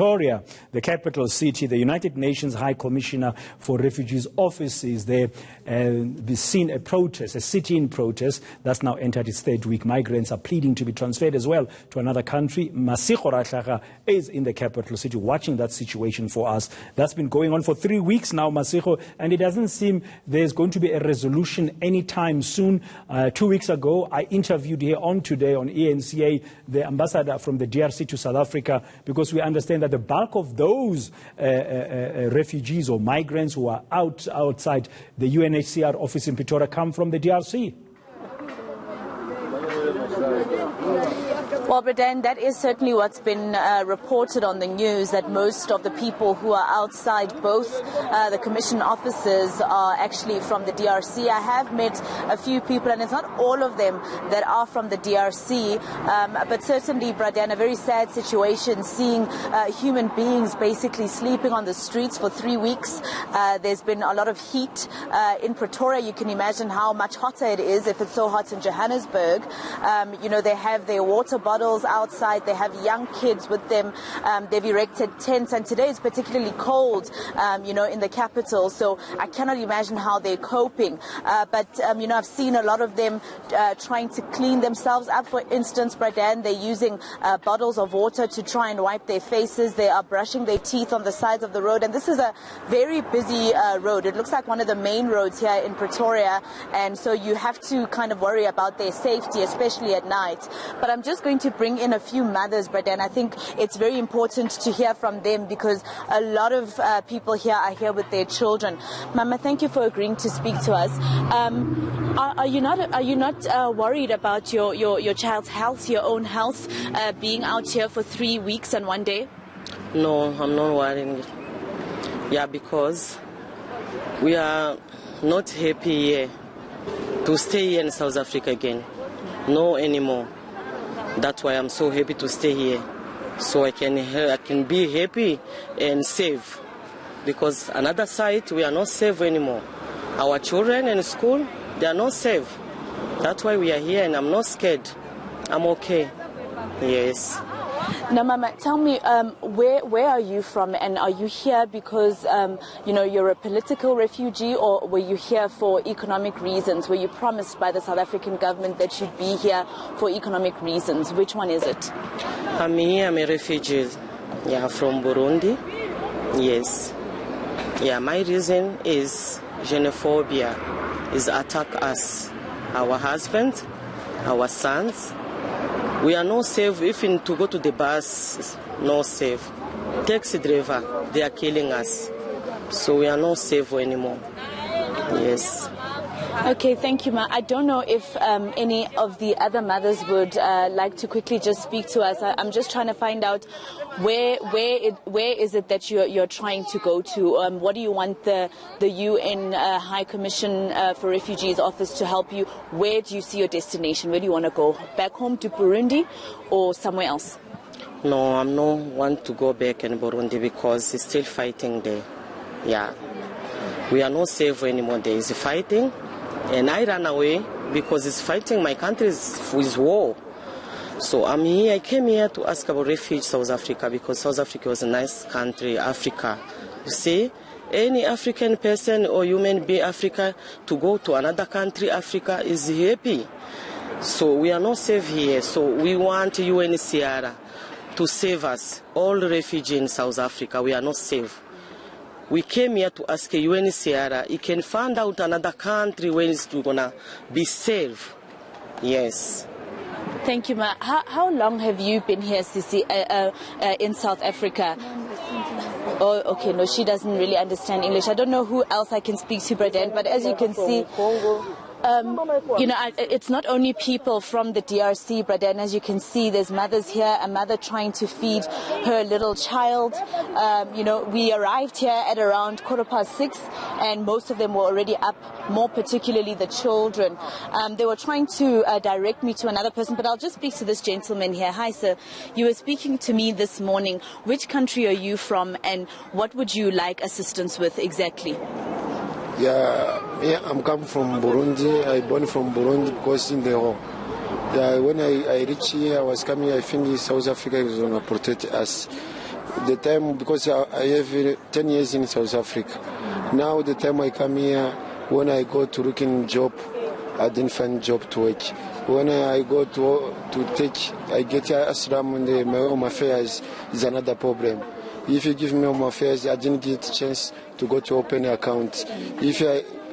Pretoria, the capital city, the United Nations High Commissioner for Refugees offices there. We've seen a protest, a sit-in protest that's now entered its third week. Migrants are pleading to be transferred as well to another country. Masigo Rahlaga is in the capital city watching that situation for us. That's been going on for 3 weeks now, Masigo, and it doesn't seem there's going to be a resolution anytime soon. 2 weeks ago, I interviewed here on Today on ENCA the ambassador from the DRC to South Africa, because we understand that the bulk of those refugees or migrants who are outside the UNHCR office in Pretoria come from the DRC. Well, Bredan, that is certainly what's been reported on the news, that most of the people who are outside both the Commission offices are actually from the DRC. I have met a few people, and it's not all of them that are from the DRC, but certainly, Bredan, a very sad situation, seeing human beings basically sleeping on the streets for 3 weeks. There's been a lot of heat in Pretoria. You can imagine how much hotter it is if it's so hot in Johannesburg. They have their water bottles outside, they have young kids with them, they've erected tents, and today is particularly cold, in the capital, so I cannot imagine how they're coping. But I've seen a lot of them trying to clean themselves up. For instance, Bredan, they're using bottles of water to try and wipe their faces. They are brushing their teeth on the sides of the road, and this is a very busy road. It looks like one of the main roads here in Pretoria, and so you have to kind of worry about their safety, especially at night. But I'm just going to bring in a few mothers, Bredan. I think it's very important to hear from them, because a lot of people here are here with their children. Mama, thank you for agreeing to speak to us. Are you not worried about your child's health, your own health, being out here for 3 weeks and 1 day? No, I'm not worried. Yeah, because we are not happy here to stay here in South Africa again. No anymore. That's why I'm so happy to stay here, so I can be happy and safe. Because another side, we are not safe anymore. Our children in school, they are not safe. That's why we are here, and I'm not scared. I'm okay. Yes. Now, Mama, tell me, where are you from, and are you here because, you're a political refugee, or were you here for economic reasons? Were you promised by the South African government that you'd be here for economic reasons? Which one is it? I'm here, I'm a refugee, from Burundi, yes. Yeah, my reason is xenophobia, is attack us, our husbands, our sons. We are not safe, even to go to the bus, not safe. Taxi driver, they are killing us. So we are not safe anymore. Yes. Okay, thank you, Ma. I don't know if any of the other mothers would like to quickly just speak to us. I'm just trying to find out where is it that you're trying to go to? What do you want the UN High Commission for Refugees office to help you? Where do you see your destination? Where do you want to go? Back home to Burundi or somewhere else? No, I'm not want to go back in Burundi, because it's still fighting there. Yeah. We are not safe anymore. There is fighting. And I ran away because it's fighting. My country is with war. So I'm here. I came here to ask about refuge South Africa, because South Africa was a nice country, Africa. You see, any African person or human being Africa to go to another country, Africa, is happy. So we are not safe here. So we want UNHCR to save us, all refugees in South Africa. We are not safe. We came here to ask UNHCR, it can find out another country where it's going to be safe. Yes. Thank you, Ma. How long have you been here, Sisi, in South Africa? Oh, okay. No, she doesn't really understand English. I don't know who else I can speak to, Bredan, but as you can see, it's not only people from the DRC, Bredan. As you can see, there's mothers here, a mother trying to feed her little child. We arrived here at around 6:15, and most of them were already up, more particularly the children. They were trying to direct me to another person, but I'll just speak to this gentleman here. Hi, sir. You were speaking to me this morning. Which country are you from, and what would you like assistance with exactly? Yeah, I'm coming from Burundi. I born from Burundi because when I reached here, I was coming. I think South Africa is going to protect us. the time, because I have 10 years in South Africa. Now the time I come here, when I go to looking job, I didn't find job to work. When I go to take, I get asylum in my home affairs is another problem. If you give me home affairs, I didn't get a chance to go to open an account.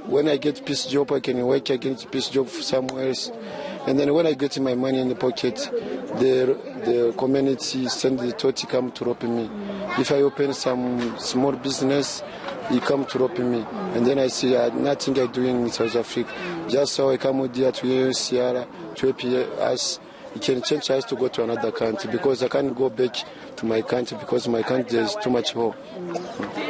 When I get peace job, I can work, I get peace job somewhere else. And then when I get my money in the pocket, the community send the authority come to rob me. If I open some small business, he come to rob me. And then I see nothing I doing in South Africa. Just so I come here to Sierra to help us. He can change us to go to another country because I can't go back to my country because my country is too much war.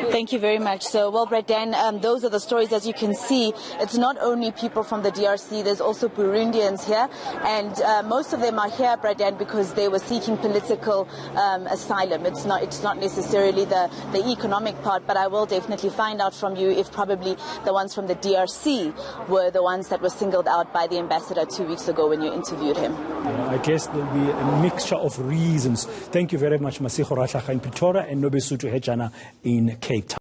Thank you very much. So, well, Bredan, those are the stories. As you can see, it's not only people from the DRC, there's also Burundians here. And most of them are here, Bredan, because they were seeking political asylum. It's not necessarily the economic part, but I will definitely find out from you if probably the ones from the DRC were the ones that were singled out by the ambassador 2 weeks ago when you interviewed him. I guess there'll be a mixture of reasons. Thank you very much, Masigo Ratlhaga in Pretoria and Nobesutu Hejana in Cape